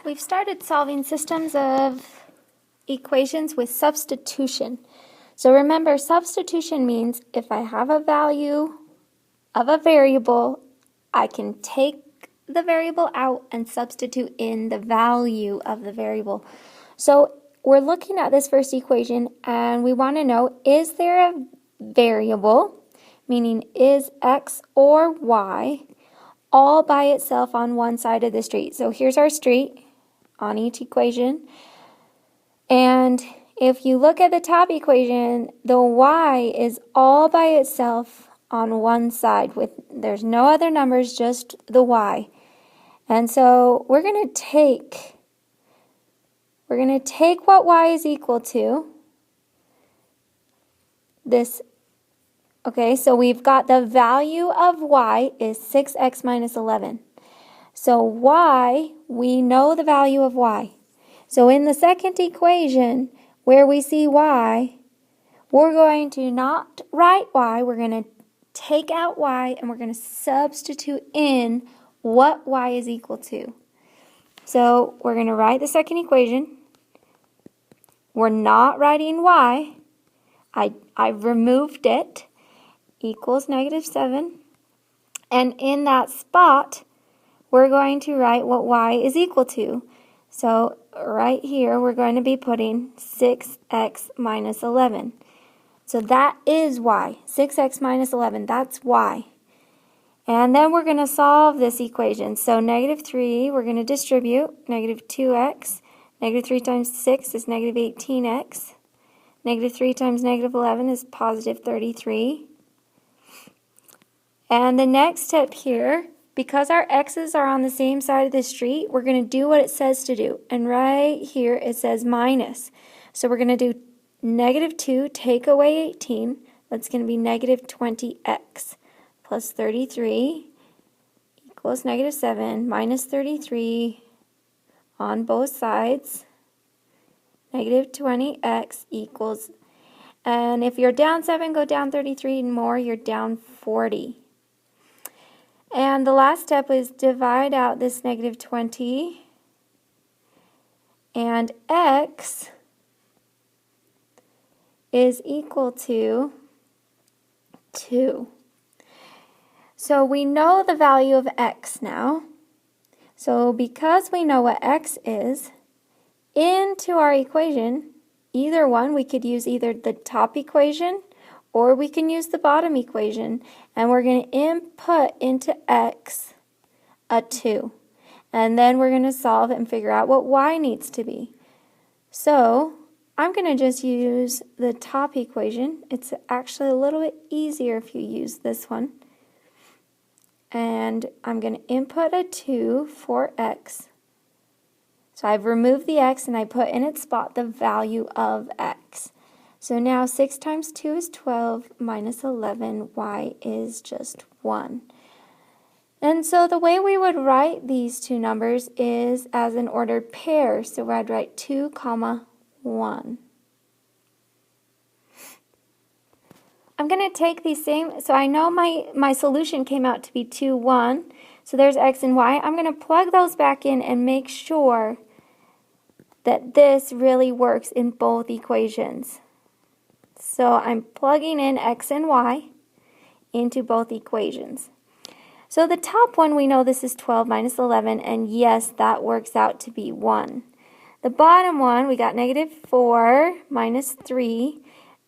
We've started solving systems of equations with substitution. So remember, substitution means if I have a value of a variable, I can take the variable out and substitute in the value of the variable. So we're looking at this first equation and we want to know, is there a variable, meaning is x or y, all by itself on one side of the street? So here's our street on each equation. And if you look at the top equation, the y is all by itself on one side. There's no other numbers, just the y. And so we're going to take what y is equal to. This. Okay, so we've got the value of y is 6x minus 11. So y, we know the value of y. So in the second equation, where we see y, we're going to not write y, we're going to take out y, and we're going to substitute in what y is equal to. So we're going to write the second equation. We're not writing y. I've removed it. Equals -7. And in that spot, we're going to write what y is equal to. So right here, we're going to be putting 6x minus 11. So that is y. 6x minus 11, that's y. And then we're going to solve this equation. So -3, we're going to distribute. -2x. -3 times 6 is -18x. -3 times -11 is +33. And the next step here, because our x's are on the same side of the street, we're going to do what it says to do. And right here it says minus. So we're going to do -2 take away 18. That's going to be -20x plus 33 equals -7 minus 33 on both sides. -20x equals, and if you're down 7, go down 33 and more, you're down 40. And the last step is divide out this -20, and x is equal to 2. So we know the value of x now. So because we know what x is, into our equation, either one, we could use either the top equation or we can use the bottom equation, and we're going to input into x a 2. And then we're going to solve and figure out what y needs to be. So I'm going to just use the top equation. It's actually a little bit easier if you use this one. And I'm going to input a 2 for x. So I've removed the x and I put in its spot the value of x. So now 6 times 2 is 12 minus 11, y is just 1. And so the way we would write these two numbers is as an ordered pair. So I'd write 2, 1. I'm going to take these same, so I know my solution came out to be 2, 1. So there's x and y. I'm going to plug those back in and make sure that this really works in both equations. So I'm plugging in x and y into both equations. So the top one, we know this is 12 minus 11, and yes, that works out to be 1. The bottom one, we got -4 minus 3.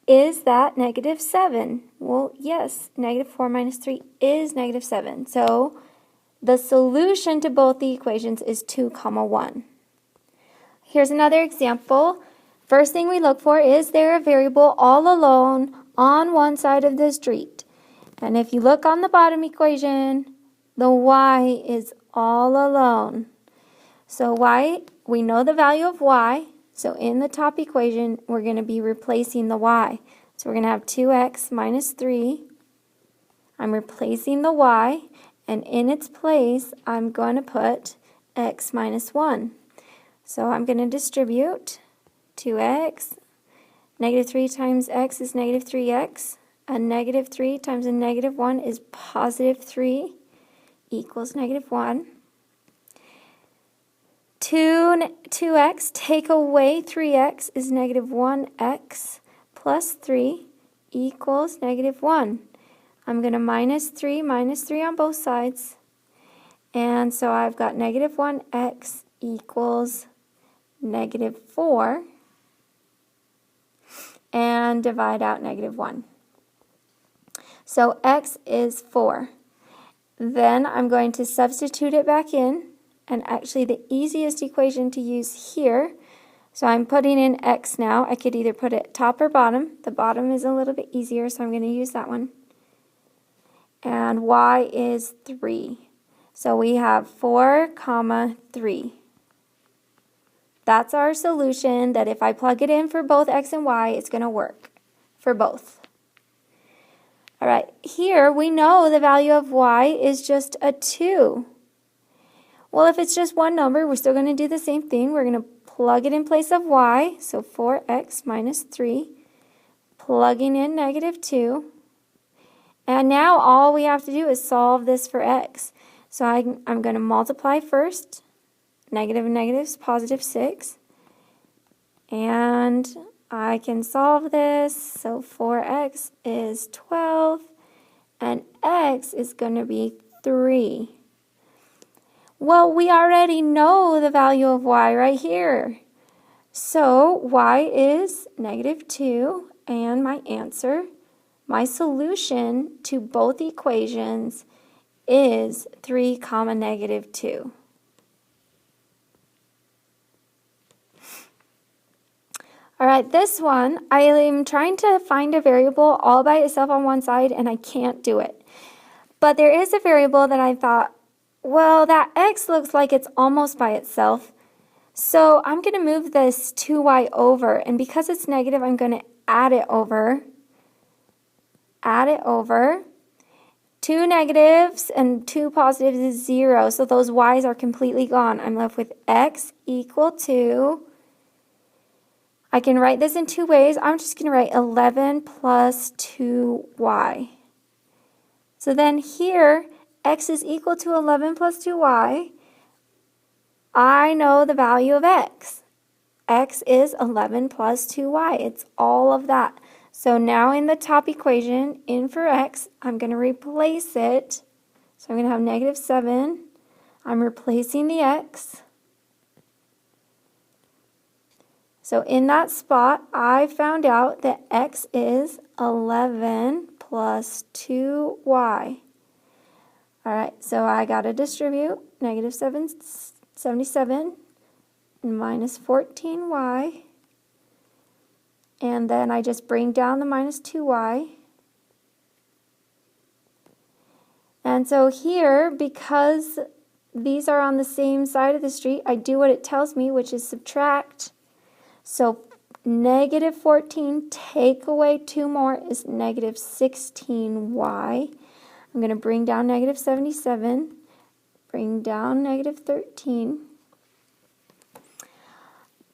Is that -7? Well, yes, -4 minus 3 is -7. So the solution to both the equations is 2, 1. Here's another example. First thing we look for, is there a variable all alone on one side of the street? And if you look on the bottom equation, the y is all alone. So y, we know the value of y. So in the top equation, we're going to be replacing the y. So we're going to have 2x minus 3. I'm replacing the y, and in its place, I'm going to put x minus 1. So I'm going to distribute 2x. -3 times x is -3x. A -3 times a -1 is +3 equals -1. 2 2x, take away 3x is negative 1x plus 3 equals negative 1. I'm going to minus 3 on both sides. And so I've got negative 1x equals negative 4. And divide out negative 1. So x is 4. Then I'm going to substitute it back in. And actually the easiest equation to use here, so I'm putting in x now. I could either put it top or bottom. The bottom is a little bit easier, so I'm going to use that one. And y is 3. So we have 4, 3. That's our solution, that if I plug it in for both x and y, it's going to work for both. All right, here we know the value of y is just a 2. Well, if it's just one number, we're still going to do the same thing. We're going to plug it in place of y, so 4x minus 3, plugging in negative 2. And now all we have to do is solve this for x. So I'm going to multiply first. Negative and negative is positive 6. And I can solve this. So 4x is 12. And x is going to be 3. Well, we already know the value of y right here. So y is negative 2. And my answer, my solution to both equations is 3, negative 2. All right, this one, I am trying to find a variable all by itself on one side, and I can't do it. But there is a variable that I thought, well, that x looks like it's almost by itself. So I'm going to move this 2y over, and because it's negative, I'm going to add it over. Add it over. 2 negatives and 2 positives is 0, so those y's are completely gone. I'm left with x equal to, I can write this in two ways. I'm just going to write 11 plus 2y. So then here, x is equal to 11 plus 2y. I know the value of x. X is 11 plus 2y. It's all of that. So now in the top equation, in for x, I'm going to replace it. So I'm going to have negative 7. I'm replacing the x. So in that spot, I found out that x is 11 plus 2y. All right, so I got to distribute negative 77 minus 14y. And then I just bring down the minus 2y. And so here, because these are on the same side of the street, I do what it tells me, which is subtract. So negative 14, take away 2 more is negative 16y. I'm going to bring down negative 77, bring down negative 13.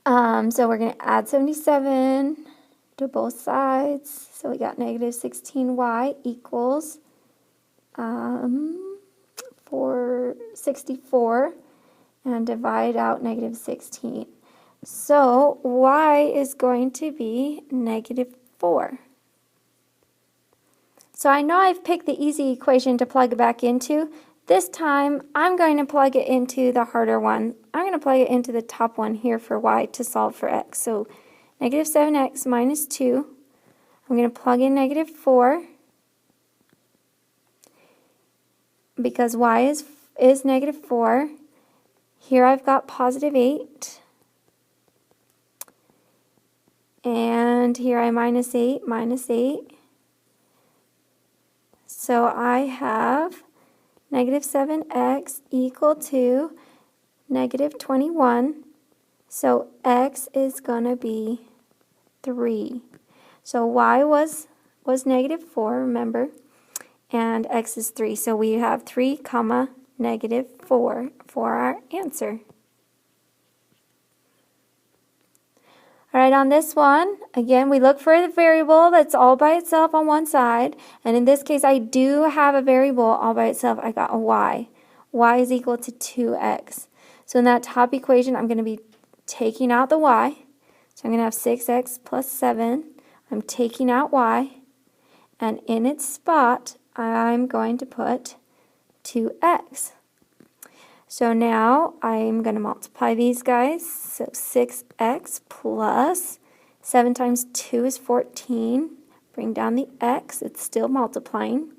So we're going to add 77 to both sides. So we got negative 16y equals 464, and divide out negative 16. So y is going to be negative 4. So I know I've picked the easy equation to plug it back into. This time I'm going to plug it into the harder one. I'm going to plug it into the top one here for y to solve for x. So negative 7x minus 2. I'm going to plug in negative 4 because y is negative 4. Here I've got positive 8. And here I minus 8. So I have negative 7x equal to negative 21. So x is going to be 3. So y was negative 4, remember, and x is 3. So we have 3, negative 4 for our answer. All right, on this one, again, we look for the variable that's all by itself on one side. And in this case, I do have a variable all by itself. I got a y. Y is equal to 2x. So in that top equation, I'm going to be taking out the y. So I'm going to have 6x plus 7. I'm taking out y. And in its spot, I'm going to put 2x. So now I'm going to multiply these guys. So 6x plus 7 times 2 is 14. Bring down the x. It's still multiplying.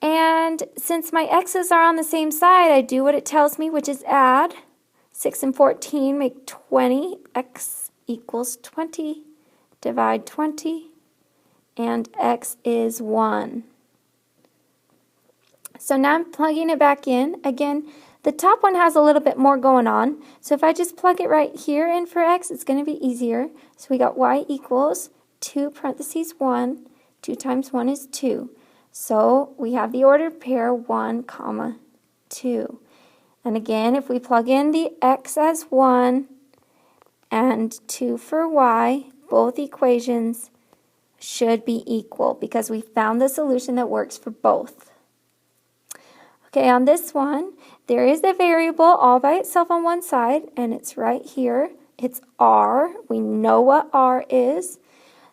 And since my x's are on the same side, I do what it tells me, which is add. 6 and 14 make 20. X equals 20. Divide 20. And x is 1. So now I'm plugging it back in. Again, the top one has a little bit more going on. So if I just plug it right here in for x, it's going to be easier. So we got y equals 2 parentheses 1. 2 times 1 is 2. So we have the ordered pair 1, comma 2. And again, if we plug in the x as 1 and 2 for y, both equations should be equal because we found the solution that works for both. Okay, on this one, there is a variable all by itself on one side, and it's right here. It's r. We know what r is.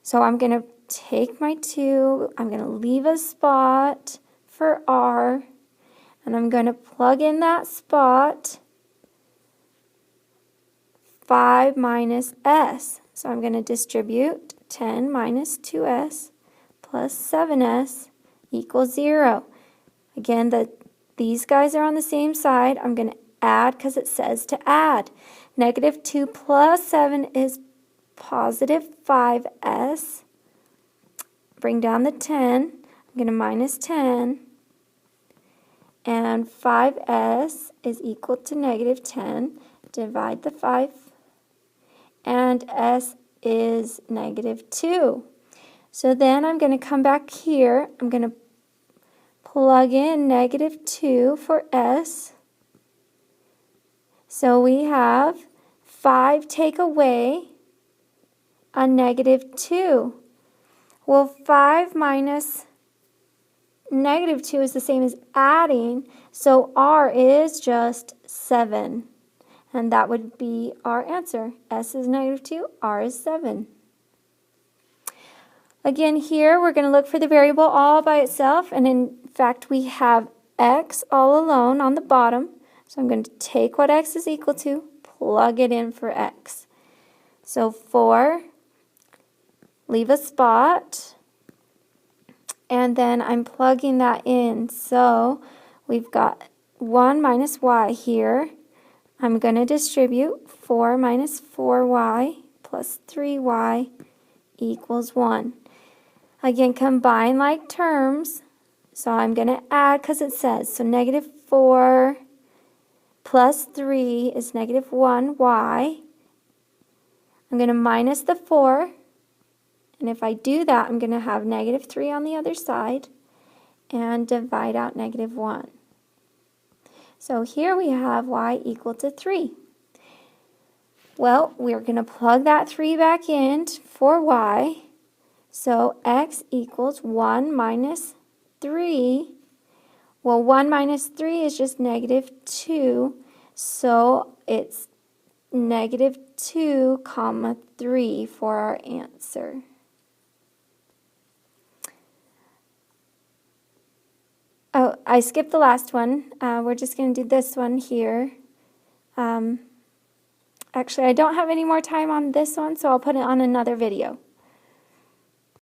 So I'm going to take my 2. I'm going to leave a spot for r, and I'm going to plug in that spot 5 minus s. So I'm going to distribute 10 minus 2s plus 7s equals 0. Again, these guys are on the same side. I'm going to add because it says to add. Negative 2 plus 7 is positive 5s. Bring down the 10. I'm going to minus 10. And 5s is equal to negative 10. Divide the 5. And s is negative 2. So then I'm going to come back here. I'm going to plug in negative 2 for s. So we have 5 take away a negative 2. Well, 5 minus negative 2 is the same as adding, so r is just 7. And that would be our answer. S is negative 2, r is 7. Again, here we're going to look for the variable all by itself, and in fact we have x all alone on the bottom. So I'm going to take what x is equal to, plug it in for x. So 4, leave a spot, and then I'm plugging that in. So we've got 1 minus y here. I'm going to distribute 4 minus 4y plus 3y equals 1. Again, combine like terms. So I'm going to add because it says. So negative 4 plus 3 is negative 1y. I'm going to minus the 4. And if I do that, I'm going to have negative 3 on the other side. And divide out negative 1. So here we have y equal to 3. Well, we're going to plug that 3 back in for y. So x equals 1 minus 3. Well, 1 minus 3 is just negative 2. So it's negative 2, comma 3 for our answer. Oh, I skipped the last one. We're just going to do this one here. Actually, I don't have any more time on this one, so I'll put it on another video.